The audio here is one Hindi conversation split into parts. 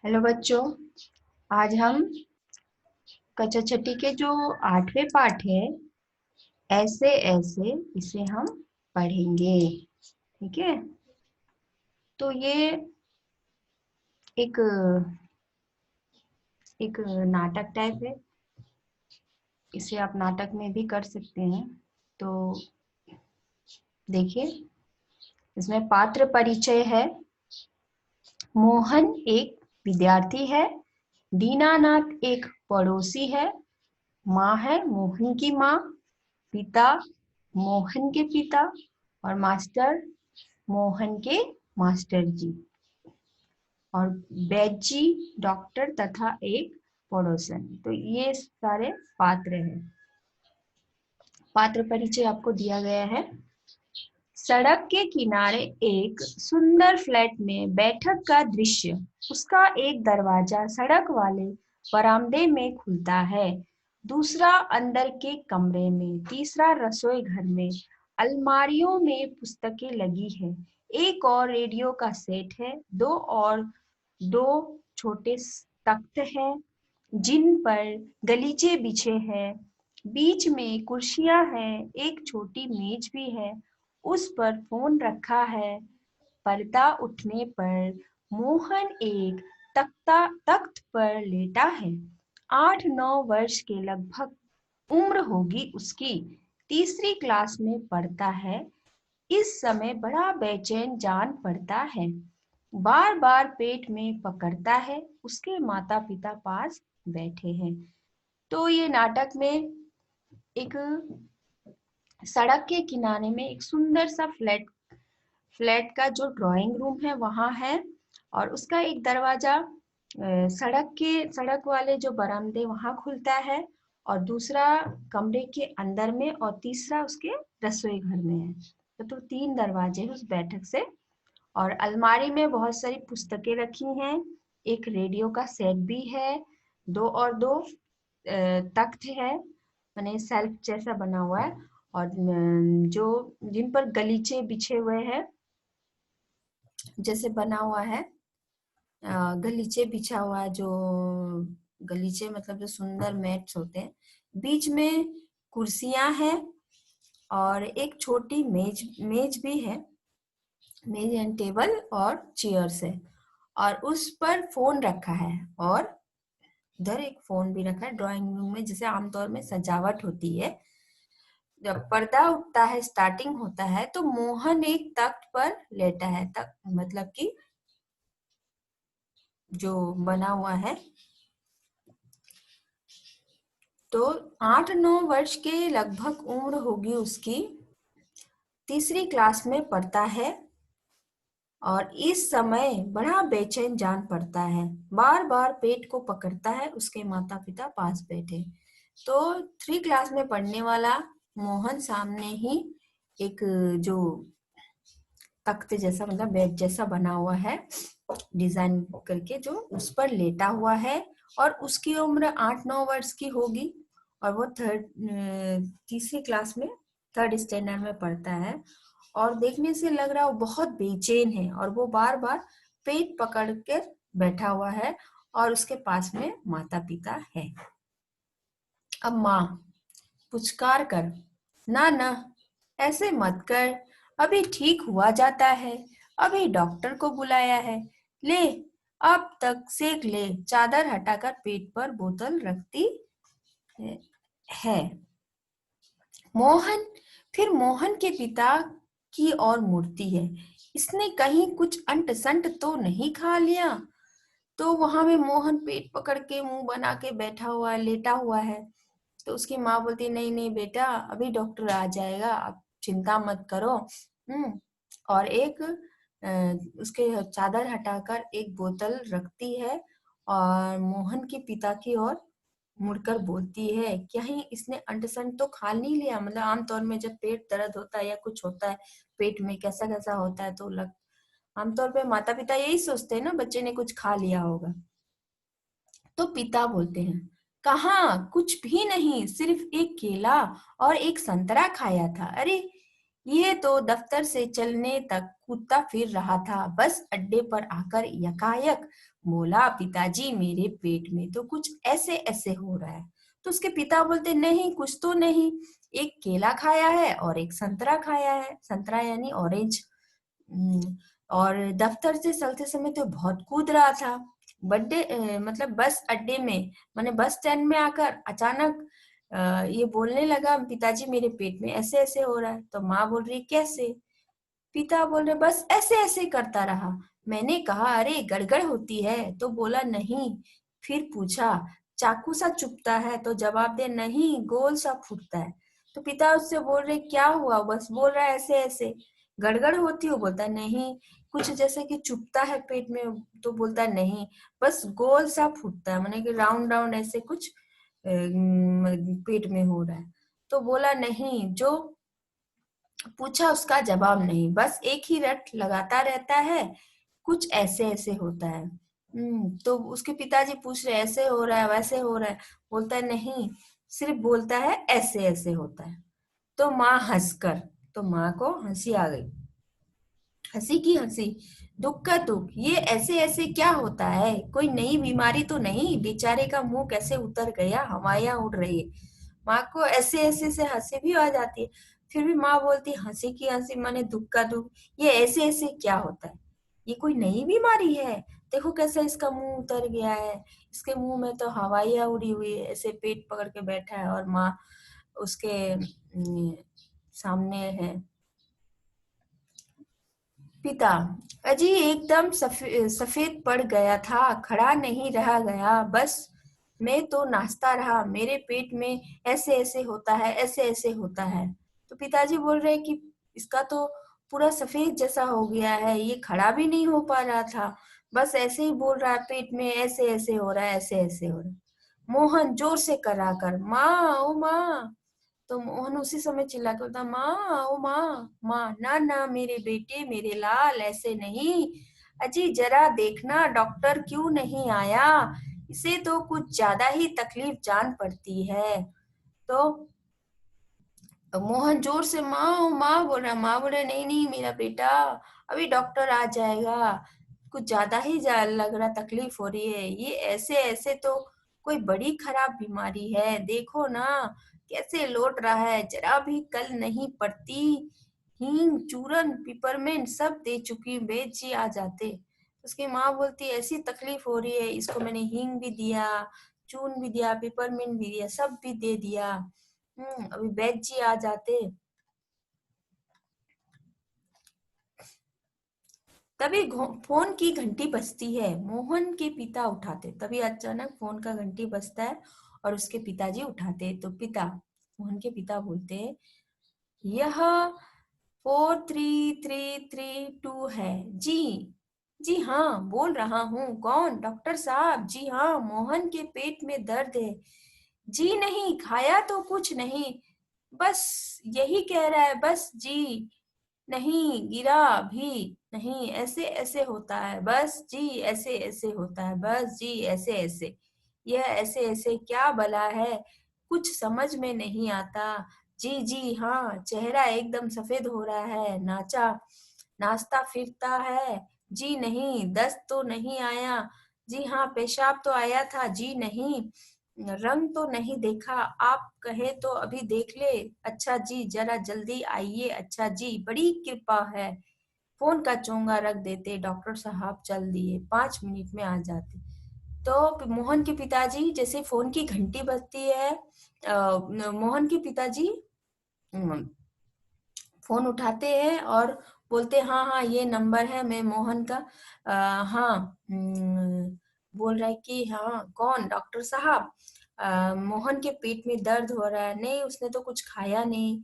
हेलो बच्चों। आज हम कक्षा छठी के जो 8वें पाठ है ऐसे ऐसे इसे हम पढ़ेंगे। ठीक है। तो ये एक एक नाटक टाइप है। इसे आप नाटक में भी कर सकते हैं। तो देखिए, इसमें पात्र परिचय है। मोहन एक विद्यार्थी है। दीनानाथ एक पड़ोसी है। माँ है मोहन की माँ। पिता मोहन के पिता और मास्टर मोहन के मास्टर जी। और वैद्य जी डॉक्टर तथा एक पड़ोसन। तो ये सारे पात्र हैं। पात्र परिचय आपको दिया गया है। सड़क के किनारे एक सुंदर फ्लैट में बैठक का दृश्य। उसका एक दरवाजा सड़क वाले बरामदे में खुलता है, दूसरा अंदर के कमरे में, तीसरा रसोई घर में। अलमारियों में पुस्तकें लगी है। एक और रेडियो का सेट है। दो छोटे तख्त हैं जिन पर गलीचे बिछे हैं। बीच में कुर्सियां हैं। एक छोटी मेज भी है, उस पर फोन रखा है। पर्दा उठने पर मोहन एक तख्त पर लेटा है। 8-9 वर्ष के लगभग उम्र होगी उसकी। तीसरी क्लास में पढ़ता है। इस समय बड़ा बेचैन जान पड़ता है। बार बार पेट में पकड़ता है। उसके माता पिता पास बैठे हैं। तो ये नाटक में एक सड़क के किनारे में एक सुंदर सा फ्लैट का जो ड्राइंग रूम है वहां है। और उसका एक दरवाजा सड़क वाले जो बरामदे वहां खुलता है। और दूसरा कमरे के अंदर में और तीसरा उसके रसोई घर में है। तो 3 दरवाजे हैं उस बैठक से। और अलमारी में बहुत सारी पुस्तकें रखी हैं। एक रेडियो का सेट भी है। दो तख्त है, माने सेल्फ जैसा बना हुआ है। और जो जिन पर गलीचे बिछे हुए हैं, जैसे बना हुआ है, गलीचे बिछा हुआ है। जो गलीचे मतलब जो सुंदर मैट्स होते हैं। बीच में कुर्सियां हैं और एक छोटी मेज भी है। मेज एंड टेबल और चेयर्स है। और उस पर फोन रखा है। और उधर एक फोन भी रखा है। ड्राइंग रूम में जैसे आमतौर में सजावट होती है, जब पर्दा उठता है, स्टार्टिंग होता है, तो मोहन एक तख्त पर लेटा है। तख्त मतलब कि जो बना हुआ है। तो 8-9 वर्ष के लगभग उम्र होगी उसकी। तीसरी क्लास में पढ़ता है। और इस समय बड़ा बेचैन जान पड़ता है। बार बार पेट को पकड़ता है। उसके माता पिता पास बैठे। तो 3 क्लास में पढ़ने वाला मोहन सामने ही एक जो तख्त जैसा मतलब बेड जैसा बना हुआ है, डिजाइन करके, जो उस पर लेटा हुआ है। और उसकी उम्र 8-9 वर्ष की होगी। और वो तीसरी क्लास में, थर्ड स्टैंडर्ड में पढ़ता है। और देखने से लग रहा है वो बहुत बेचैन है। और वो बार बार पेट पकड़ कर बैठा हुआ है। और उसके पास में माता पिता है। अब माँ पुचकार कर, ना ना, ऐसे मत कर, अभी ठीक हुआ जाता है। अभी डॉक्टर को बुलाया है। ले, अब तक सेक ले। चादर हटाकर पेट पर बोतल रखती है। मोहन फिर मोहन के पिता की ओर मुड़ती है। इसने कहीं कुछ अंट संट तो नहीं खा लिया। तो वहां में मोहन पेट पकड़ के मुंह बना के बैठा हुआ है, लेटा हुआ है। तो उसकी माँ बोलती, नहीं नहीं बेटा, अभी डॉक्टर आ जाएगा, आप चिंता मत करो। और एक उसके चादर हटाकर एक बोतल रखती है। और मोहन के पिता की ओर मुड़कर बोलती है, कहीं इसने अंटसंट तो खा नहीं लिया। मतलब आमतौर में जब पेट दर्द होता है या कुछ होता है पेट में, कैसा कैसा होता है, तो आमतौर पे माता पिता यही सोचते हैं ना, बच्चे ने कुछ खा लिया होगा। तो पिता बोलते हैं, कहाँ, कुछ भी नहीं, सिर्फ एक केला और एक संतरा खाया था। अरे ये तो दफ्तर से चलने तक कूदता फिर रहा था, बस अड्डे पर आकर यकायक बोला, पिताजी मेरे पेट में तो कुछ ऐसे ऐसे हो रहा है। तो उसके पिता बोलते, नहीं कुछ तो नहीं, एक केला खाया है और एक संतरा खाया है, संतरा यानी ऑरेंज। और दफ्तर से चलते समय तो बहुत कूद रहा था। मतलब बस अड्डे में, माने बस स्टैंड में आकर अचानक ये बोलने लगा, पिताजी मेरे पेट में ऐसे ऐसे हो रहा है। तो माँ बोल रही, कैसे? पिता बोल रहे, बस ऐसे ऐसे करता रहा। मैंने कहा, अरे गड़गड़ होती है, तो बोला नहीं। फिर पूछा, चाकू सा चुभता है? तो जवाब दे, नहीं गोल सा फूटता है। तो पिता उससे बोल रहे, क्या हुआ? बस बोल रहा है ऐसे ऐसे। गड़गड़ होती हो? बोलता नहीं। कुछ जैसे कि चुभता है पेट में? तो बोलता नहीं, बस गोल सा फूटता है, माने कि राउंड राउंड ऐसे कुछ पेट में हो रहा है। तो बोला नहीं, जो पूछा उसका जवाब नहीं, बस एक ही रट लगाता रहता है, कुछ ऐसे ऐसे होता है। तो उसके पिताजी पूछ रहे, ऐसे हो रहा है वैसे हो रहा है? बोलता है नहीं, सिर्फ बोलता है ऐसे ऐसे होता है। तो माँ हंसकर, तो माँ को हंसी आ गई, हंसी की हंसी, दुख का दुख, ये ऐसे ऐसे क्या होता है? कोई नई बीमारी तो नहीं? बेचारे का मुंह कैसे उतर गया, हवाइयां उड़ रही है। माँ को ऐसे ऐसे से हंसी भी आ जाती है। फिर भी माँ बोलती, हंसी की हंसी माने दुख का दुख, ये ऐसे ऐसे क्या होता है? ये कोई नई बीमारी है? देखो कैसे इसका मुंह उतर गया है, इसके मुंह में तो हवाइयां उड़ी हुई है, ऐसे पेट पकड़ के बैठा है, और माँ उसके सामने है। पिता, अजी एकदम सफेद पड़ गया था, खड़ा नहीं रहा गया, बस मैं तो नाचता रहा, मेरे पेट में ऐसे ऐसे होता है, ऐसे ऐसे होता है। तो पिताजी बोल रहे हैं कि इसका तो पूरा सफेद जैसा हो गया है, ये खड़ा भी नहीं हो पा रहा था, बस ऐसे ही बोल रहा है, पेट में ऐसे ऐसे हो रहा है, ऐसे ऐसे हो रहा है। मोहन जोर से कराकर, माँ ओ माँ। तो मोहन उसी समय चिल्ला के बोलता, माँ ओ माँ, माँ ना ना मेरे बेटे मेरे लाल, ऐसे नहीं। अजी जरा देखना डॉक्टर क्यों नहीं आया, इसे तो कुछ ज्यादा ही तकलीफ जान पड़ती है। तो मोहन जोर से माँ ओ माँ बोल रहा, माँ बोल रहा, नहीं नहीं मेरा बेटा, अभी डॉक्टर आ जाएगा, कुछ ज्यादा ही लग रहा, तकलीफ हो रही है, ये ऐसे ऐसे तो कोई बड़ी खराब बीमारी है, देखो ना कैसे लौट रहा है, जरा भी कल नहीं पड़ती। हींग चूरन पिपरमेंट सब दे चुकी, बेच जी आ जाते। उसकी माँ बोलती, ऐसी तकलीफ हो रही है, इसको मैंने हींग भी दिया, चून भी दिया, पिपरमेंट भी दिया, सब भी दे दिया। अभी बैद जी आ जाते। तभी फोन की घंटी बजती है, मोहन के पिता उठाते, तभी अचानक फोन का घंटी बजता है और उसके पिताजी उठाते। तो पिता, मोहन के पिता बोलते, यह 4333 है जी। जी हाँ बोल रहा हूँ, कौन? डॉक्टर साहब, जी हाँ मोहन के पेट में दर्द है। जी नहीं, खाया तो कुछ नहीं, बस यही कह रहा है, बस जी नहीं, गिरा भी नहीं, ऐसे ऐसे होता है, बस जी ऐसे ऐसे होता है, बस जी ऐसे ऐसे। यह ऐसे ऐसे क्या भला है, कुछ समझ में नहीं आता। जी जी हाँ, चेहरा एकदम सफेद हो रहा है, नाचता फिरता है। जी नहीं, दस्त तो नहीं आया। जी हाँ, पेशाब तो आया था। जी नहीं, रंग तो नहीं देखा, आप कहे तो अभी देख ले। अच्छा जी, जरा जल्दी आइए, अच्छा जी, बड़ी कृपा है। फोन का चोंगा रख देते, डॉक्टर साहब चल दिए, 5 मिनट में आ जाते। तो मोहन के पिताजी, जैसे फोन की घंटी बजती है, मोहन के पिताजी फोन उठाते हैं और बोलते, हाँ हाँ ये नंबर है, मैं मोहन का। हाँ, बोल रहा है कि हाँ कौन? डॉक्टर साहब, मोहन के पेट में दर्द हो रहा है। नहीं, उसने तो कुछ खाया नहीं,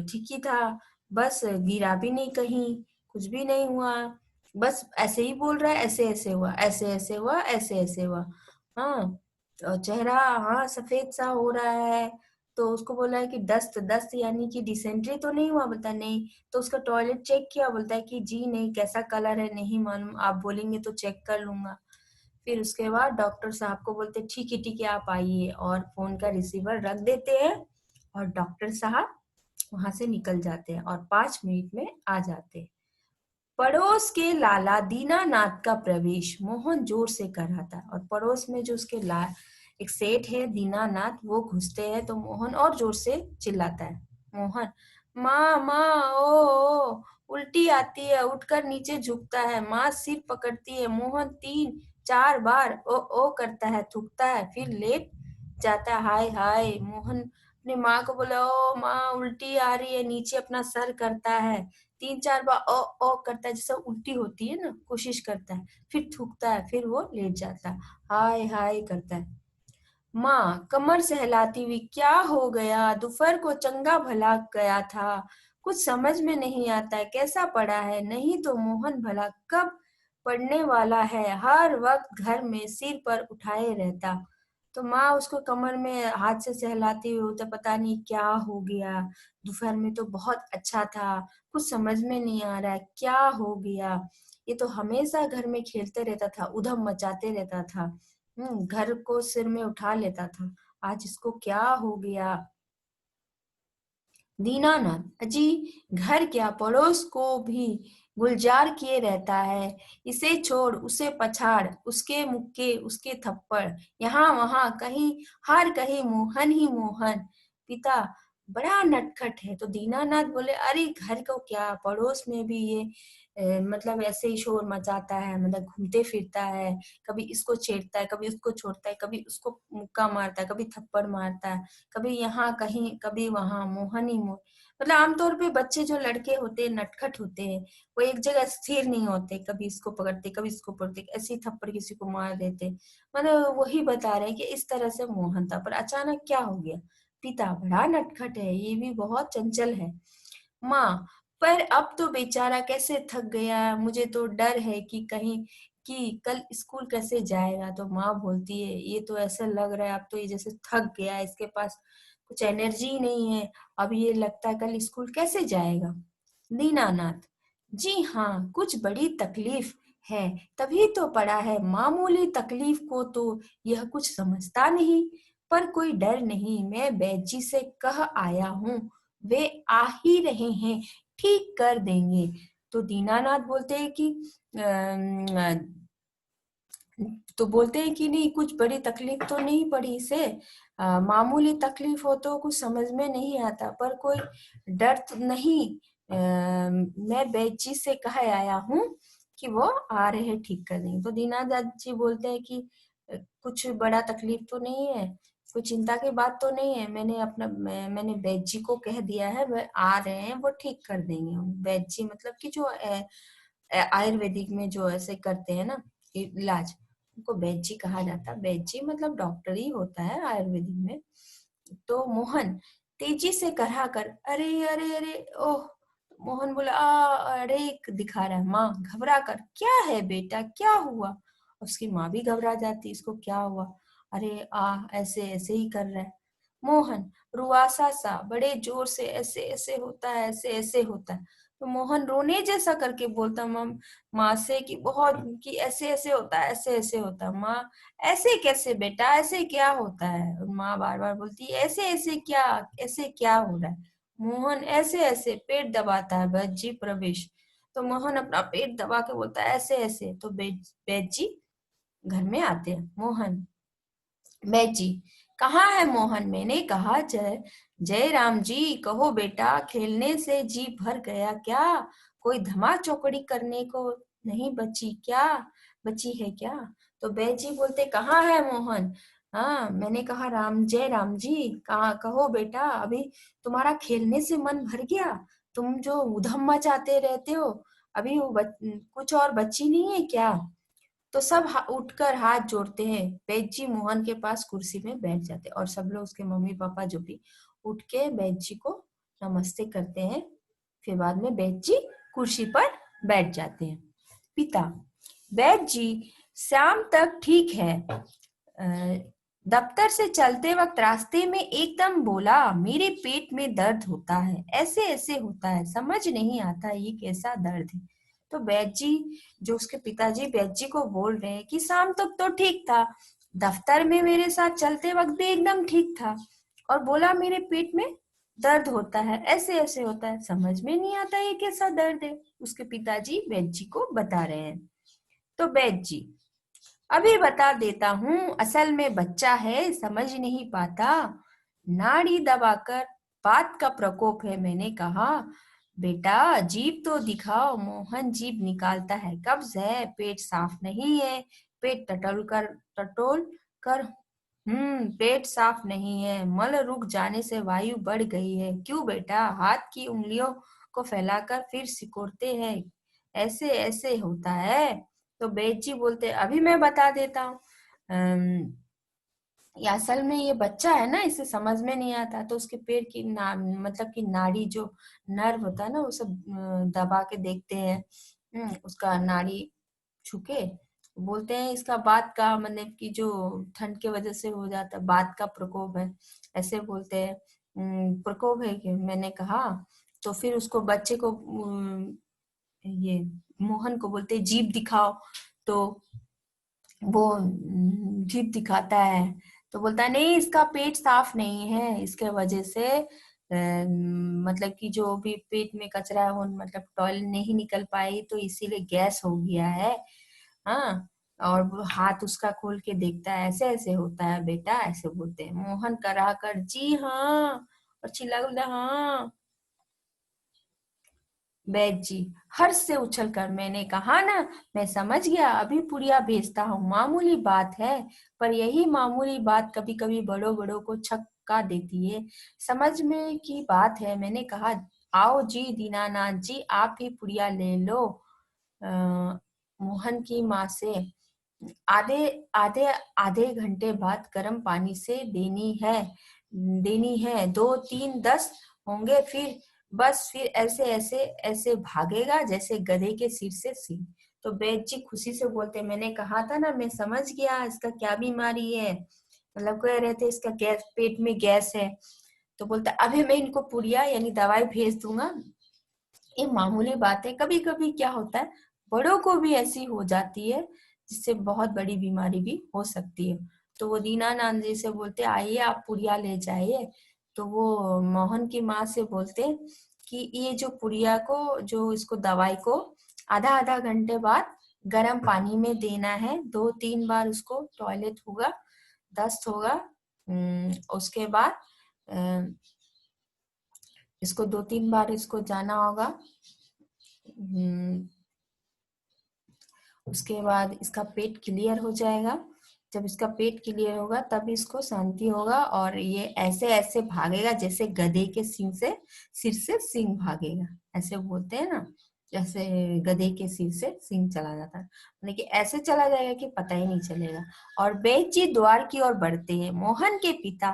ठीक ही था, बस गिरा भी नहीं कहीं, कुछ भी नहीं हुआ, बस ऐसे ही बोल रहा है, ऐसे ऐसे हुआ, ऐसे ऐसे हुआ, ऐसे ऐसे हुआ। हाँ, चेहरा हाँ सफेद सा हो रहा है। तो उसको बोला है कि दस्त, दस्त यानी कि डिसेंट्री तो नहीं हुआ? बता नहीं। तो उसका टॉयलेट चेक किया, बोलता है कि जी नहीं, कैसा कलर है नहीं मालूम, आप बोलेंगे तो चेक कर लूंगा। फिर उसके बाद डॉक्टर साहब को बोलते, ठीक है आप आइए, और फोन का रिसीवर रख देते हैं। और डॉक्टर साहब वहां से निकल जाते हैं और 5 मिनट में आ जाते हैं। पड़ोस के लाला दीनानाथ का प्रवेश मोहन जोर से कर रहा था, और पड़ोस में जो उसके एक सेठ है दीनानाथ, वो घुसते हैं तो मोहन और जोर से चिल्लाता है। मोहन, माँ माँ ओ, उल्टी आती है, उठकर नीचे झुकता है। माँ सिर पकड़ती है। मोहन 3-4 बार ओ करता है, थूकता है, फिर लेट जाता है। हाय हाय। मोहन अपनी माँ को बोला, ओ माँ उल्टी आ रही है। नीचे अपना सर करता है, 3-4 बार ओ करता है, जैसे उल्टी होती है ना, कोशिश करता है, फिर थूकता है, फिर वो लेट जाता है, हाय हाय करता है। माँ कमर सहलाती हुई, क्या हो गया? दोपहर को चंगा भला गया था, कुछ समझ में नहीं आता है, कैसा पड़ा है? नहीं तो मोहन भला कब पढ़ने वाला है, हर वक्त घर में सिर पर उठाए रहता। तो माँ उसको कमर में हाथ से सहलाती हुई, तो पता नहीं क्या हो गया, दोपहर में तो बहुत अच्छा था, कुछ समझ में नहीं आ रहा है, क्या हो गया? ये तो हमेशा घर में खेलते रहता था, उधम मचाते रहता था, घर को सिर में उठा लेता था, आज इसको क्या हो गया? दीनानाथ, अजी घर क्या पड़ोस को भी गुलजार किए रहता है, इसे छोड़ उसे पछाड़, उसके मुक्के उसके थप्पड़, यहाँ वहां कहीं हर कहीं मोहन ही मोहन। पिता, बड़ा नटखट है। तो दीनानाथ बोले, अरे घर को क्या, पड़ोस में भी ये मतलब ऐसे ही शोर मचाता है, मतलब घूमते फिरता है, कभी इसको छेड़ता है, कभी उसको छोड़ता है, कभी उसको मुक्का मारता है, कभी थप्पड़ मारता है, कभी यहाँ कहीं कभी वहां, मोहन ही मोहन। मतलब आमतौर पे बच्चे जो लड़के होते हैं, नटखट होते हैं, वो एक जगह स्थिर नहीं होते, कभी इसको पकड़ते कभी इसको पकड़ते, ऐसे ही थप्पड़ किसी को मार देते। मतलब वही बता रहे हैं कि इस तरह से मोहन था, पर अचानक क्या हो गया? पिता, बड़ा नटखट है, ये भी बहुत चंचल है। माँ, पर अब तो बेचारा कैसे थक गया है, मुझे तो डर है कि कहीं कि कल स्कूल कैसे जाएगा। तो माँ बोलती है, ये तो ऐसा लग रहा है अब तो ये जैसे थक गया है, इसके पास कुछ एनर्जी नहीं है, अब ये लगता है कल स्कूल कैसे जाएगा। दीनानाथ, जी हाँ, कुछ बड़ी तकलीफ है, तभी तो पड़ा है। मामूली तकलीफ को तो यह कुछ समझता नहीं, पर कोई डर नहीं, मैं बैद जी से कह आया हूँ, वे आ ही रहे हैं, ठीक कर देंगे। तो दीनानाथ बोलते हैं कि तो बोलते हैं कि नहीं, कुछ बड़ी तकलीफ तो नहीं पड़ी इसे, मामूली तकलीफ हो तो कुछ समझ में नहीं आता, पर कोई डर तो नहीं। मैं बैजी से कह आया हूँ कि वो आ रहे हैं, ठीक कर देंगे। तो दीनानाथ जी बोलते हैं कि कुछ बड़ा तकलीफ तो नहीं है, कोई चिंता की बात तो नहीं है, मैंने वैद्य जी को कह दिया है, वह आ रहे हैं, वो ठीक कर देंगे। वैद्य जी मतलब कि जो आयुर्वेदिक में जो ऐसे करते हैं ना इलाज, उनको वैद्य जी कहा जाता है। वैद्य जी मतलब डॉक्टर ही होता है आयुर्वेदिक में। तो मोहन तेजी से कहा कर, अरे अरे अरे ओह। मोहन बोला, अरे दिखा रहा है। माँ घबरा कर, क्या है बेटा, क्या हुआ? उसकी माँ भी घबरा जाती, इसको क्या हुआ? अरे ऐसे ऐसे ही कर रहा है। मोहन रुआसा सा बड़े जोर से, ऐसे ऐसे होता है, ऐसे ऐसे होता है। तो मोहन रोने जैसा करके बोलता माँ से कि बहुत, कि ऐसे ऐसे होता है, ऐसे ऐसे होता है। माँ, ऐसे कैसे बेटा, ऐसे क्या होता है? और माँ बार बार बोलती है, ऐसे ऐसे क्या, ऐसे क्या हो रहा है? मोहन ऐसे ऐसे पेट दबाता है बैजी प्रवेश। तो मोहन अपना पेट दबा के बोलता है, ऐसे ऐसे। तो बैजी घर में आते हैं। मोहन, बैजी, कहाँ है मोहन? मैंने कहा, जय जय राम जी, कहो बेटा, खेलने से जी भर गया क्या? कोई धमा चौकड़ी करने को नहीं बची क्या, बची है क्या? तो बैजी बोलते, कहाँ है मोहन? हाँ, मैंने कहा, राम जय राम जी, कहा, कहो बेटा, अभी तुम्हारा खेलने से मन भर गया? तुम जो उधम मचाते रहते हो, अभी वो कुछ और बची नहीं है क्या? तो सब उठकर हाथ जोड़ते हैं, बैजी मोहन के पास कुर्सी में बैठ जाते हैं, और सब लोग, उसके मम्मी पापा जो भी, उठ के बैजी को नमस्ते करते हैं। फिर बाद में बैजी कुर्सी पर बैठ जाते हैं। पिता, बैजी शाम तक ठीक है, दफ्तर से चलते वक्त रास्ते में एकदम बोला, मेरे पेट में दर्द होता है, ऐसे ऐसे होता है, समझ नहीं आता ये कैसा दर्द है। तो वैद्य जी, जो उसके पिताजी वैद्य जी को बोल रहे हैं कि शाम तक तो ठीक था, दफ्तर में मेरे साथ चलते वक्त भी एकदम ठीक था, और बोला मेरे पेट में दर्द होता है, ऐसे ऐसे होता है, समझ में नहीं आता ये कैसा दर्द है। उसके पिताजी वैद्य जी को बता रहे हैं। तो वैद्य जी, अभी बता देता हूँ, असल में बच्चा है, समझ नहीं पाता, नाड़ी दबाकर बात का प्रकोप है। मैंने कहा, बेटा जीभ तो दिखाओ। मोहन जीभ निकालता है, कब्ज है, पेट साफ नहीं है। पेट टटोल कर पेट साफ नहीं है, मल रुक जाने से वायु बढ़ गई है। क्यों बेटा? हाथ की उंगलियों को फैलाकर फिर सिकोड़ते हैं, ऐसे ऐसे होता है। तो बेजी बोलते, अभी मैं बता देता हूँ। ये असल में ये बच्चा है ना, इसे समझ में नहीं आता, तो उसके पेट की मतलब कि नाड़ी जो नर्व होता है ना, वो सब दबा के देखते हैं। उसका नाड़ी छुके बोलते हैं, इसका बात का मतलब कि जो ठंड के वजह से हो जाता है, बात का प्रकोप है, ऐसे बोलते हैं। प्रकोप है कि मैंने कहा। तो फिर उसको बच्चे को ये मोहन को बोलते हैं, जीभ दिखाओ। तो वो जीभ दिखाता है, तो बोलता है, नहीं इसका पेट साफ नहीं है, इसके वजह से मतलब कि जो भी पेट में कचरा है वो मतलब टॉयलेट नहीं निकल पाई, तो इसीलिए गैस हो गया है। हाँ, और वो हाथ उसका खोल के देखता है, ऐसे ऐसे होता है बेटा, ऐसे बोलते हैं। मोहन करा कर जी हाँ, और चिल्ला बोला हाँ। वैद्य जी हर्ष से उछलकर, मैंने कहा ना, मैं समझ गया, अभी पुड़िया भेजता हूँ, मामूली बात है। पर यही मामूली बात कभी कभी बड़ों बड़ों को छक्का देती है। समझ में की बात है। मैंने कहा, आओ जी दीनानाथ जी, आप ही पुड़िया ले लो। मोहन की माँ से आधे आधे आधे घंटे बाद गर्म पानी से देनी है 2 3 10 होंगे, फिर बस फिर ऐसे ऐसे ऐसे भागेगा जैसे गधे के सिर से सींग। तो वैद्य जी खुशी से बोलते, मैंने कहा था ना, मैं समझ गया इसका क्या बीमारी है। मतलब कह रहे थे इसका गैस, पेट में गैस है। तो बोलता, अभी मैं इनको पुड़िया यानी दवाई भेज दूंगा। ये मामूली बात है, कभी कभी क्या होता है, बड़ों को भी ऐसी हो जाती है, जिससे बहुत बड़ी बीमारी भी हो सकती है। तो वो दीनानंद जी से बोलते, आइए आप पुड़िया ले जाइए। तो वो मोहन की माँ से बोलते कि ये जो पुड़िया को, जो इसको दवाई को आधा आधा घंटे बाद गर्म पानी में देना है, 2 3 बार उसको टॉयलेट होगा, दस्त होगा। उसके बाद इसको 2 3 बार इसको जाना होगा। हम्म, उसके बाद इसका पेट क्लियर हो जाएगा। जब इसका पेट क्लियर होगा तब इसको शांति होगा, और ये ऐसे ऐसे भागेगा जैसे गधे के सिर से सींग भागेगा। ऐसे बोलते हैं ना, जैसे गधे के सिर से सींग चला जाता है, मतलब कि ऐसे चला जाएगा कि पता ही नहीं चलेगा। और वैद्य जी द्वार की ओर बढ़ते हैं। मोहन के पिता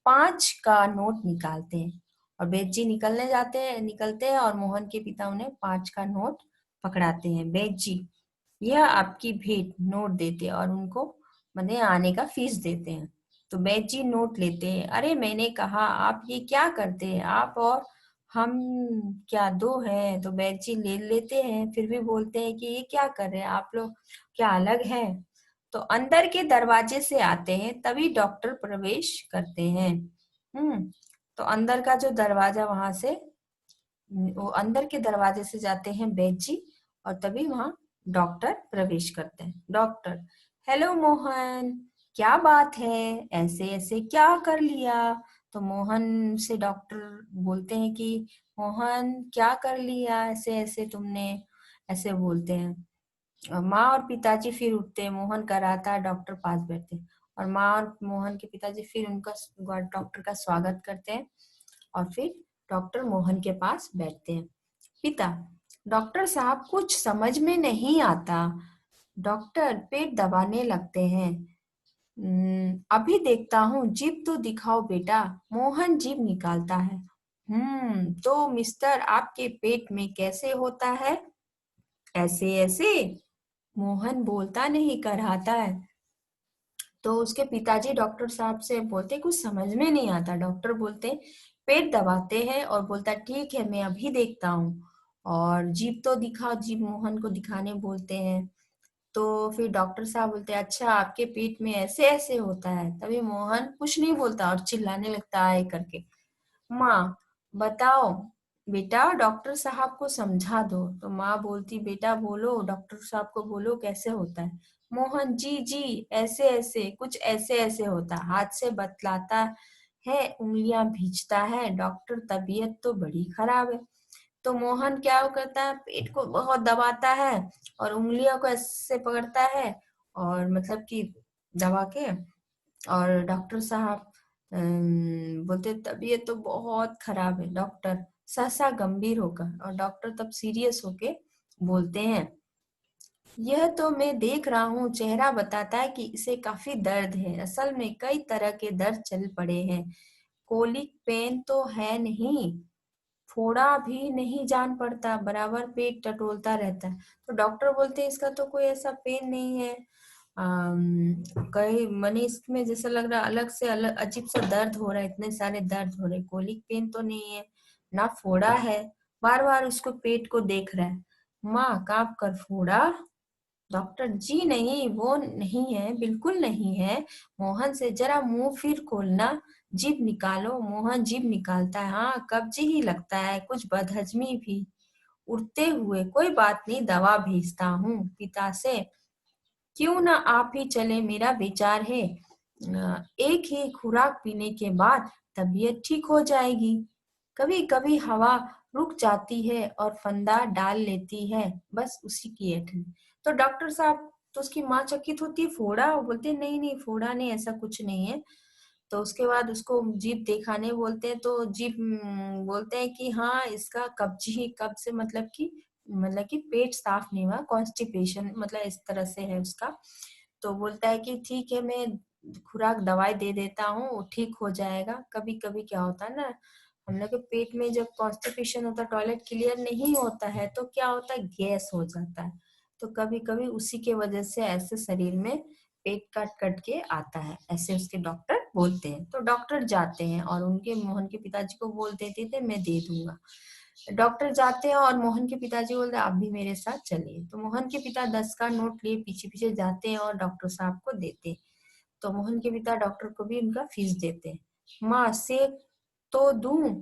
5 का नोट निकालते हैं, और वैद्य जी निकलते हैं और मोहन के पिता उन्हें 5 का नोट पकड़ाते हैं। वैद्य जी, यह आपकी भेंट, नोट देते हैं और उनको मतलब आने का फीस देते हैं। तो वैद्य जी नोट लेते हैं। अरे मैंने कहा, आप ये क्या करते हैं? आप और हम क्या दो हैं? तो वैद्य जी ले लेते हैं, फिर भी बोलते हैं कि ये क्या कर रहे हैं आप लोग, क्या अलग है? तो अंदर के दरवाजे से आते हैं, तभी डॉक्टर प्रवेश करते हैं। तो अंदर का जो दरवाजा, वहां से वो अंदर के दरवाजे से जाते हैं वैद्य जी, और तभी वहां डॉक्टर प्रवेश करते हैं। डॉक्टर, हेलो मोहन, क्या बात है, ऐसे ऐसे क्या कर लिया? तो मोहन से डॉक्टर बोलते हैं कि मोहन क्या कर लिया, ऐसे ऐसे तुमने, ऐसे बोलते हैं। और माँ और पिताजी फिर उठते हैं, मोहन कराता है, डॉक्टर पास बैठते हैं, और माँ और मोहन के पिताजी फिर उनका डॉक्टर का स्वागत करते हैं, और फिर डॉक्टर मोहन के पास बैठते हैं। पिता, डॉक्टर साहब कुछ समझ में नहीं आता। डॉक्टर पेट दबाने लगते हैं। अभी देखता हूँ, जीभ तो दिखाओ बेटा। मोहन जीभ निकालता है। तो मिस्टर, आपके पेट में कैसे होता है? ऐसे ऐसे, मोहन बोलता नहीं, कराता है। तो उसके पिताजी डॉक्टर साहब से बोलते, कुछ समझ में नहीं आता। डॉक्टर बोलते, पेट दबाते हैं और बोलता, ठीक है मैं अभी देखता हूँ। और जीभ तो दिखाओ, जीभ मोहन को दिखाने बोलते हैं। तो फिर डॉक्टर साहब बोलते हैं, अच्छा आपके पेट में ऐसे ऐसे होता है। तभी मोहन कुछ नहीं बोलता और चिल्लाने लगता है करके, माँ बताओ बेटा, डॉक्टर साहब को समझा दो। तो माँ बोलती, बेटा बोलो, डॉक्टर साहब को बोलो कैसे होता है। मोहन, जी जी, ऐसे ऐसे कुछ ऐसे ऐसे होता, हाथ से बतलाता है, उंगलियां भींचता है। डॉक्टर, तबीयत तो बड़ी खराब है। तो मोहन क्या करता है, पेट को बहुत दबाता है और उंगलियों को ऐसे पकड़ता है, और मतलब कि दबा के। और डॉक्टर साहब बोलते, तबीयत तो बहुत खराब है डॉक्टर, सहसा गंभीर होकर। और डॉक्टर तब सीरियस होके बोलते हैं, यह तो मैं देख रहा हूँ, चेहरा बताता है कि इसे काफी दर्द है। असल में कई तरह के दर्द चल पड़े हैं। कोलिक पेन तो है नहीं, फोड़ा भी नहीं जान पड़ता, बराबर पेट टटोलता रहता है। तो डॉक्टर बोलते हैं, इसका तो कोई ऐसा पेन नहीं है। कई मनी इसमें जैसा लग रहा अलग से अलग अजीब सा दर्द हो रहा है, इतने सारे दर्द हो रहे, कोलिक पेन तो नहीं है, ना फोड़ा है। बार बार उसको पेट को देख रहा है। माँ कांप कर, फोड़ा? डॉक्टर, जी नहीं, वो नहीं है, बिल्कुल नहीं है। मोहन से, जरा मुंह फिर खोलना, जीभ निकालो। मोहन जीभ निकालता है, हाँ कब्ज ही लगता है, कुछ बदहजमी भी। उठते हुए, कोई बात नहीं, दवा भेजता हूँ पिता से। क्यों ना आप ही चले, मेरा विचार है, एक ही खुराक पीने के बाद तबीयत ठीक हो जाएगी। कभी कभी हवा रुक जाती है और फंदा डाल लेती है, बस उसी की ऐठन। तो डॉक्टर साहब, तो उसकी माँ चकित होती है, फोड़ा? वो बोलते नहीं नहीं, फोड़ा नहीं, ऐसा कुछ नहीं है। तो उसके बाद उसको जीभ दिखाने बोलते हैं, तो जीभ बोलते हैं कि हाँ, इसका कब्ज ही, कब्ज से मतलब कि पेट साफ नहीं हुआ, कॉन्स्टिपेशन मतलब इस तरह से है उसका। तो बोलता है कि ठीक है, मैं खुराक दवाई दे देता हूँ, वो ठीक हो जाएगा। कभी कभी क्या होता है ना, हम लोग के पेट में जब कॉन्स्टिपेशन होता है, टॉयलेट क्लियर नहीं होता है, तो क्या होता है, गैस हो जाता है। तो कभी कभी उसी के वजह से ऐसे शरीर में पेट कट कट के आता है, ऐसे उसके डॉक्टर बोलते हैं। तो डॉक्टर जाते हैं और उनके, मोहन के पिताजी को बोल देते थे, मैं दे दूंगा। डॉक्टर जाते हैं और मोहन के पिताजी बोलते हैं, आप भी मेरे साथ चलिए। तो मोहन के पिता 10 का नोट लिए पीछे पीछे जाते हैं और डॉक्टर साहब को देते हैं। तो मोहन के पिता डॉक्टर को भी उनका फीस देते हैं। माँ, सेक तो दूं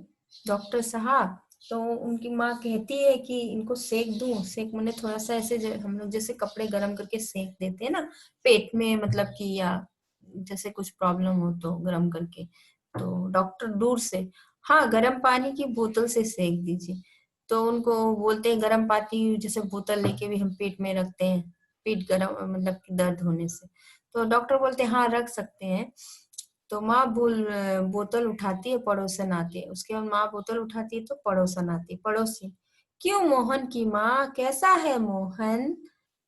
डॉक्टर साहब? तो उनकी माँ कहती है कि इनको सेक दूं। सेक मैंने थोड़ा सा ऐसे हम लोग जैसे कपड़े गर्म करके सेक देते हैं ना पेट में, मतलब कि या जैसे कुछ प्रॉब्लम हो तो गर्म करके। तो डॉक्टर दूर से, हाँ गर्म पानी की बोतल से सेक दीजिए। तो उनको बोलते हैं, गर्म पानी जैसे बोतल लेके भी हम पेट में रखते हैं, पेट गर्म मतलब कि दर्द होने से। तो डॉक्टर बोलते हैं, हाँ रख सकते हैं। तो माँ बोतल उठाती है, पड़ोसन आती है। उसके बाद माँ बोतल उठाती है तो पड़ोसन आती है, पड़ोसी, क्यों मोहन की माँ, कैसा है मोहन?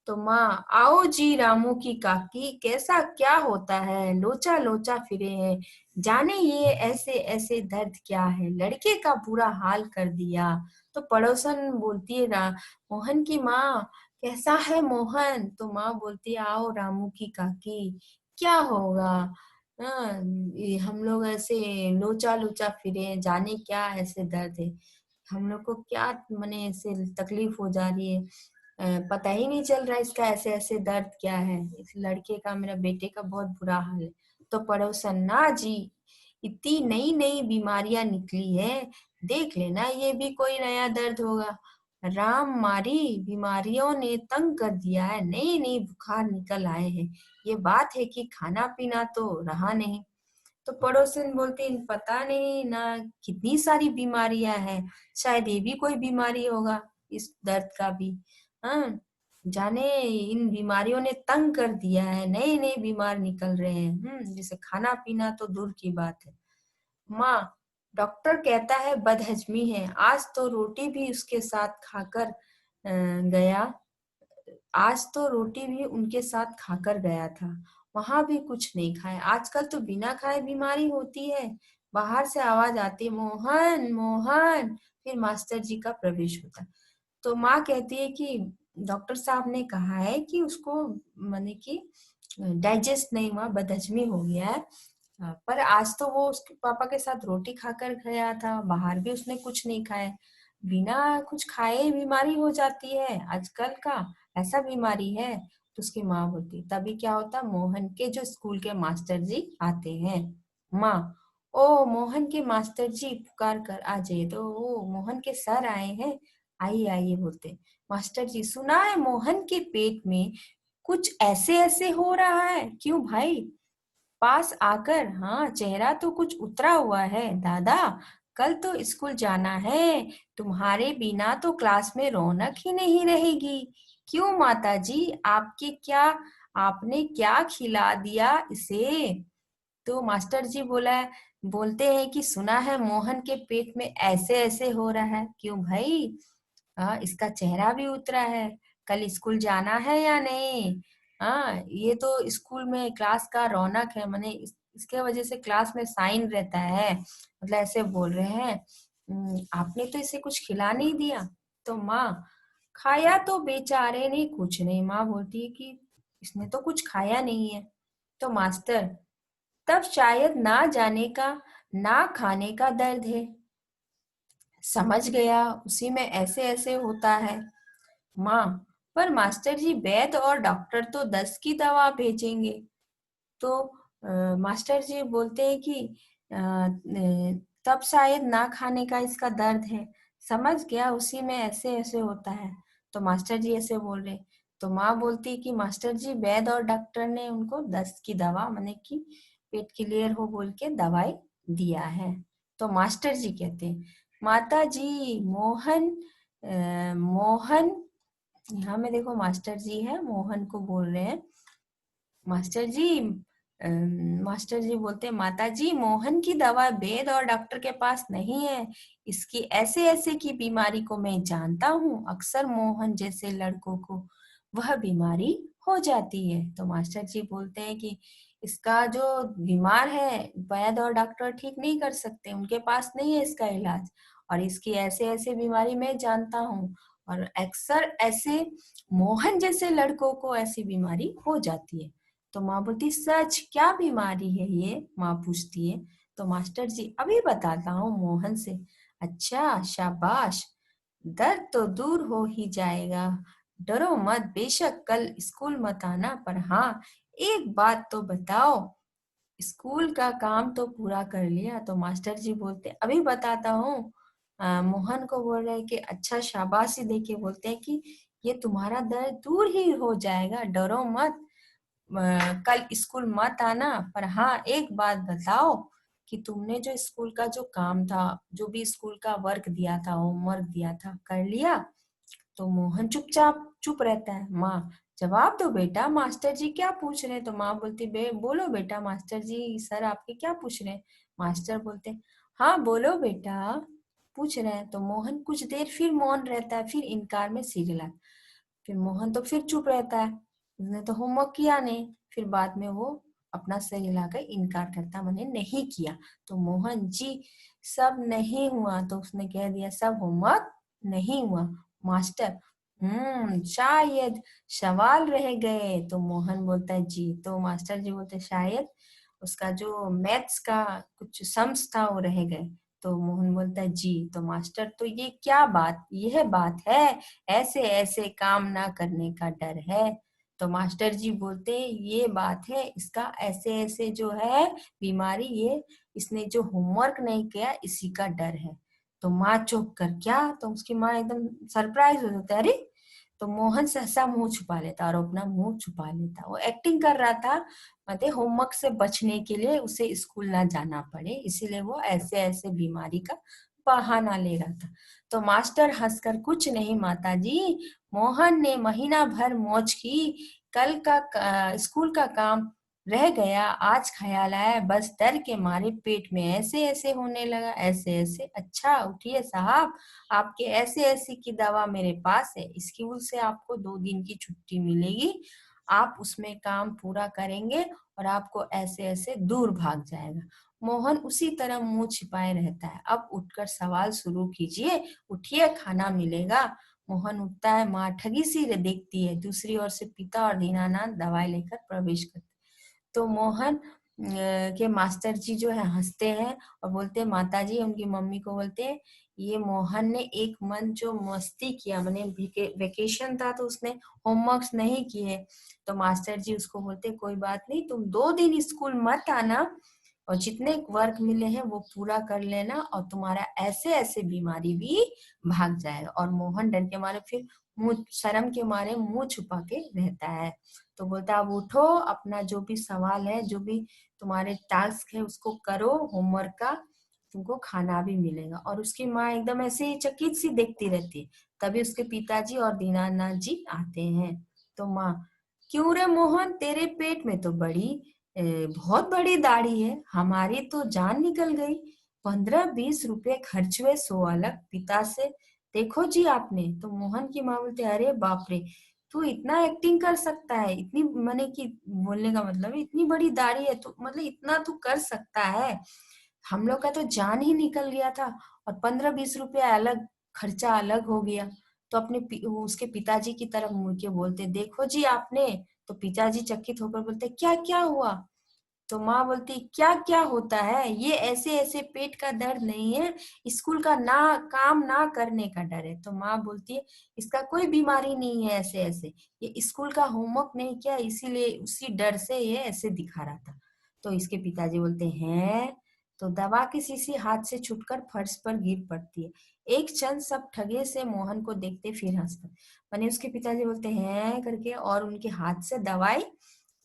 तो माँ, आओ जी रामू की काकी, कैसा क्या होता है, लोचा लोचा फिरे हैं, जाने ये ऐसे ऐसे दर्द क्या है, लड़के का बुरा हाल कर दिया। तो पड़ोसन बोलती है, मोहन की माँ, कैसा है मोहन? तो माँ बोलती है, आओ रामू की काकी, क्या होगा, हाँ ये हम लोग ऐसे लोचा लोचा फिरे, जाने क्या ऐसे दर्द है, हम लोग को क्या मने ऐसे तकलीफ हो जा रही है, पता ही नहीं चल रहा है इसका ऐसे ऐसे दर्द क्या है, इस लड़के का, मेरा बेटे का बहुत बुरा हाल है। तो पड़ोसन, ना जी, इतनी नई नई बीमारियां निकली है, देख लेना ये भी कोई नया दर्द होगा। राम मारी बीमारियों ने तंग कर दिया है, नई नई बुखार निकल आए हैं, ये बात है कि खाना पीना तो रहा नहीं। तो पड़ोसन बोलते हैं, पता नहीं ना, कितनी सारी बीमारियां हैं, शायद ये भी कोई बीमारी होगा, इस दर्द का भी। हाँ, जाने इन बीमारियों ने तंग कर दिया है, नए नए बीमार निकल रहे हैं। जैसे खाना पीना तो दूर की बात है। माँ, डॉक्टर कहता है बदहजमी है, आज तो रोटी भी उसके साथ खाकर गया, आज तो रोटी भी उनके साथ खाकर गया था, वहां भी कुछ नहीं खाया। आजकल तो बिना खाए बीमारी होती है। बाहर से आवाज आती है, मोहन मोहन, फिर मास्टर जी का प्रवेश होता है। तो माँ कहती है कि डॉक्टर साहब ने कहा है कि उसको माने कि डाइजेस्ट नहीं हुआ, बदहजमी हो गया है। पर आज तो वो उसके पापा के साथ रोटी खाकर गया था, बाहर भी उसने कुछ नहीं खाया। बिना कुछ खाए बीमारी हो जाती है आजकल का, ऐसा बीमारी है? तो उसकी माँ बोलती, तभी क्या होता, मोहन के जो स्कूल के मास्टर जी आते हैं। माँ, ओ मोहन के मास्टर जी पुकार कर आ जाइए। तो ओ मोहन के सर आए हैं, आइए आइए बोलते। मास्टर जी, सुना है मोहन के पेट में कुछ ऐसे ऐसे हो रहा है, क्यों भाई? पास आकर, हाँ चेहरा तो कुछ उतरा हुआ है। दादा, कल तो स्कूल जाना है, तुम्हारे बिना तो क्लास में रौनक ही नहीं रहेगी। क्यों माता जी, आपने क्या खिला दिया इसे? तो मास्टर जी बोलते हैं कि सुना है मोहन के पेट में ऐसे ऐसे हो रहा है, क्यों भाई? हाँ, इसका चेहरा भी उतरा है, कल स्कूल जाना है या नहीं? हाँ, ये तो स्कूल में क्लास का रौनक है, माने इसके वजह से क्लास में साइन रहता है, मतलब ऐसे बोल रहे हैं। आपने तो इसे कुछ खिला नहीं दिया। तो माँ, खाया तो बेचारे ने कुछ नहीं। माँ बोलती है कि इसने तो कुछ खाया नहीं है। तो मास्टर, तब शायद ना जाने का, ना खाने का दर्द है। समझ गया, उसी में ऐसे ऐसे होता है। माँ, पर मास्टर जी वैद्य और डॉक्टर तो 10 की दवा भेजेंगे। तो मास्टर जी बोलते हैं कि तब शायद ना खाने का इसका दर्द है। समझ गया, उसी में ऐसे ऐसे होता है। तो मास्टर जी ऐसे बोल रहे। तो माँ बोलती है कि मास्टर जी वैद्य और डॉक्टर ने उनको 10 की दवा, माने कि पेट क्लियर हो बोल के दवाई दिया है। तो मास्टर जी कहते हैं, माता जी मोहन, यहाँ में देखो मास्टर जी है, मोहन को बोल रहे हैं। मास्टर जी मास्टर जी बोलते हैं, माता जी मोहन की दवा वेद और डॉक्टर के पास नहीं है। इसकी ऐसे ऐसे की बीमारी को मैं जानता हूँ, अक्सर मोहन जैसे लड़कों को वह बीमारी हो जाती है। तो मास्टर जी बोलते हैं कि इसका जो बीमार है, वैद और डॉक्टर ठीक नहीं कर सकते, उनके पास नहीं है इसका इलाज। और इसकी ऐसे ऐसे बीमारी मैं जानता हूँ, और अक्सर ऐसे मोहन जैसे लड़कों को ऐसी बीमारी हो जाती है। तो माँ बोलती, सच क्या बीमारी है ये? माँ पूछती है। तो मास्टर जी, अभी बताता हूँ मोहन से। अच्छा, शाबाश, दर्द तो दूर हो ही जाएगा, डरो मत, बेशक कल स्कूल मत आना, पर हाँ एक बात तो बताओ, स्कूल का काम तो पूरा कर लिया? तो मास्टर जी बोलते, अभी बताता हूँ। मोहन को बोल रहे हैं कि अच्छा, शाबाशी देके बोलते हैं कि ये तुम्हारा दर्द दूर ही हो जाएगा, डरो मत, कल स्कूल मत आना, पर हाँ एक बात बताओ कि तुमने जो स्कूल का जो काम था, जो भी स्कूल का वर्क दिया था, होमवर्क दिया था, कर लिया? तो मोहन चुप रहता है। माँ, जवाब दो बेटा, मास्टर जी क्या पूछ रहे हैं? तो माँ बोलती, बोलो बेटा, मास्टर जी सर आपके क्या पूछ रहे हैं? मास्टर बोलते, हाँ बोलो बेटा, पूछ रहे हैं। तो मोहन कुछ देर फिर मौन रहता है, फिर इनकार में सिर हिलाता। फिर मोहन तो फिर चुप रहता है, उसने तो होमवर्क किया नहीं। फिर बाद में वो अपना सिर हिलाकर इनकार करता, मैंने नहीं किया। तो मोहन जी, सब नहीं हुआ? तो उसने कह दिया, सब होमवर्क नहीं हुआ मास्टर। शायद सवाल रह गए। तो मोहन बोलता है जी। तो मास्टर जी बोलते शायद उसका जो मैथ्स का कुछ सम्स था वो रह गए। तो मोहन बोलता है जी। तो मास्टर, तो ये क्या बात, यह बात है, ऐसे ऐसे काम ना करने का डर है? तो मास्टर जी बोलते, ये बात है इसका ऐसे ऐसे जो है बीमारी, ये इसने जो होमवर्क नहीं किया इसी का डर है। तो माँ चुप कर, क्या? तो उसकी माँ एकदम सरप्राइज हो जाती है, अरे! तो मोहन सहसा मुंह छुपा लेता और अपना मुंह छुपा लेता, वो एक्टिंग कर रहा था, मतलब होमवर्क से बचने के लिए, उसे स्कूल ना जाना पड़े, इसीलिए वो ऐसे ऐसे बीमारी का बहाना ले रहा था। तो मास्टर हंसकर, कुछ नहीं माता जी, मोहन ने महीना भर मौज की, कल का स्कूल का काम रह गया, आज ख्याल आया, बस डर के मारे पेट में ऐसे ऐसे होने लगा, ऐसे ऐसे। अच्छा उठिए साहब, आपके ऐसे ऐसे की दवा मेरे पास है, स्कूल से आपको 2 दिन की छुट्टी मिलेगी, आप उसमें काम पूरा करेंगे और आपको ऐसे ऐसे दूर भाग जाएगा। मोहन उसी तरह मुंह छिपाए रहता है। अब उठकर सवाल शुरू कीजिए, उठिए, खाना मिलेगा। मोहन उठता है, माँ ठगी सी देखती है। दूसरी ओर से पिता और दीनानाथ दवाई लेकर प्रवेश करते। तो मोहन के मास्टर जी जो है हंसते हैं और बोलते हैं, माता जी उनकी मम्मी को बोलते हैं, ये मोहन ने एक मंथ जो मस्ती किया, मैंने वेकेशन था तो उसने होमवर्क्स नहीं किए। तो मास्टर जी उसको बोलते, कोई बात नहीं, तुम 2 दिन स्कूल मत आना, और जितने वर्क मिले हैं वो पूरा कर लेना और तुम्हारा ऐसे ऐसे बीमारी भी भाग जाएगा। और मोहन डर के मारे फिर मुंह, शर्म के मारे मुंह छुपा के रहता है। तो बोलता है अब उठो, अपना जो भी सवाल है, जो भी तुम्हारे टास्क है उसको करो, होमवर्क का, तुमको खाना भी मिलेगा। और उसकी माँ एकदम ऐसे ही चकित सी देखती रहती है। तभी उसके पिताजी और दीनानाथ जी आते हैं। तो माँ, क्यों रे मोहन, तेरे पेट में तो बहुत बड़ी दाढ़ी है, हमारी तो जान निकल गई। 15-20 रुपए खर्च हुए, 100 अलग पिता से। देखो जी आपने। तो मोहन की माँ बोलते, अरे बाप रे, तू इतना एक्टिंग कर सकता है, इतनी मैंने की बोलने का मतलब इतनी बड़ी दाढ़ी है तो मतलब इतना तू कर सकता है। हम लोग का तो जान ही निकल गया था और 15-20 रुपया अलग खर्चा अलग हो गया। तो उसके पिताजी की तरफ मुड़ के बोलते, देखो जी आपने। तो पिताजी चकित होकर बोलते, क्या क्या हुआ? तो माँ बोलती, क्या क्या होता है, ये ऐसे ऐसे पेट का दर्द नहीं है, स्कूल का ना काम ना करने का डर है। तो माँ बोलती है, इसका कोई बीमारी नहीं है, ऐसे ऐसे ये स्कूल का होमवर्क नहीं किया, इसीलिए उसी डर से ये ऐसे दिखा रहा था। तो इसके पिताजी बोलते हैं। तो दवा की शीशी हाथ से छूटकर फर्श पर गिर पड़ती है। एक क्षण सब ठगे से मोहन को देखते फिर हंस पड़े। माने उसके पिताजी बोलते हैं करके और उनके हाथ से दवाई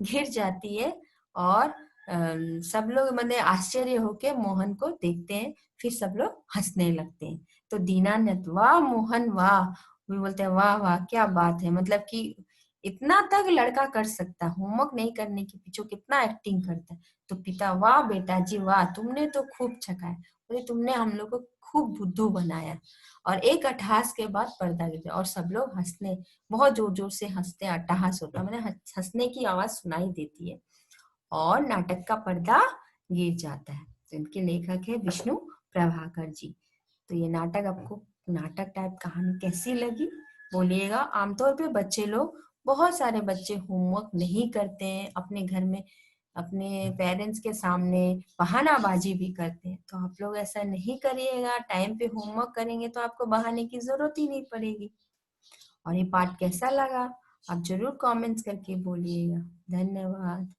गिर जाती है। और सब लोग मैंने आश्चर्य होके मोहन को देखते हैं। फिर सब लोग हंसने लगते हैं। तो दीनानाथ, वाह मोहन वाह। वो बोलते हैं, वाह वाह क्या बात है, मतलब कि इतना तक लड़का कर सकता है, होमवर्क नहीं करने के पीछे कितना एक्टिंग करता है। तो पिता, वाह बेटा जी वाह, तुमने तो खूब छकाया, बोले तुमने हम लोग को खूब बुद्धू बनाया। और एक अट्टहास के बाद पर्दा गिर गया और सब लोग हंसने, बहुत जोर जोर से हंसते, अट्टहास होता है, मैंने हंसने की आवाज सुनाई देती है। और नाटक का पर्दा गिर जाता है। तो इनके लेखक है विष्णु प्रभाकर जी। तो ये नाटक आपको, नाटक टाइप कहानी कैसी लगी बोलिएगा। आमतौर पे बच्चे लोग, बहुत सारे बच्चे होमवर्क नहीं करते हैं अपने घर में, अपने पेरेंट्स के सामने बहानाबाजी भी करते हैं। तो आप लोग ऐसा नहीं करिएगा, टाइम पे होमवर्क करेंगे तो आपको बहाने की जरूरत ही नहीं पड़ेगी। और ये पाठ कैसा लगा आप जरूर कमेंट्स करके बोलिएगा। धन्यवाद।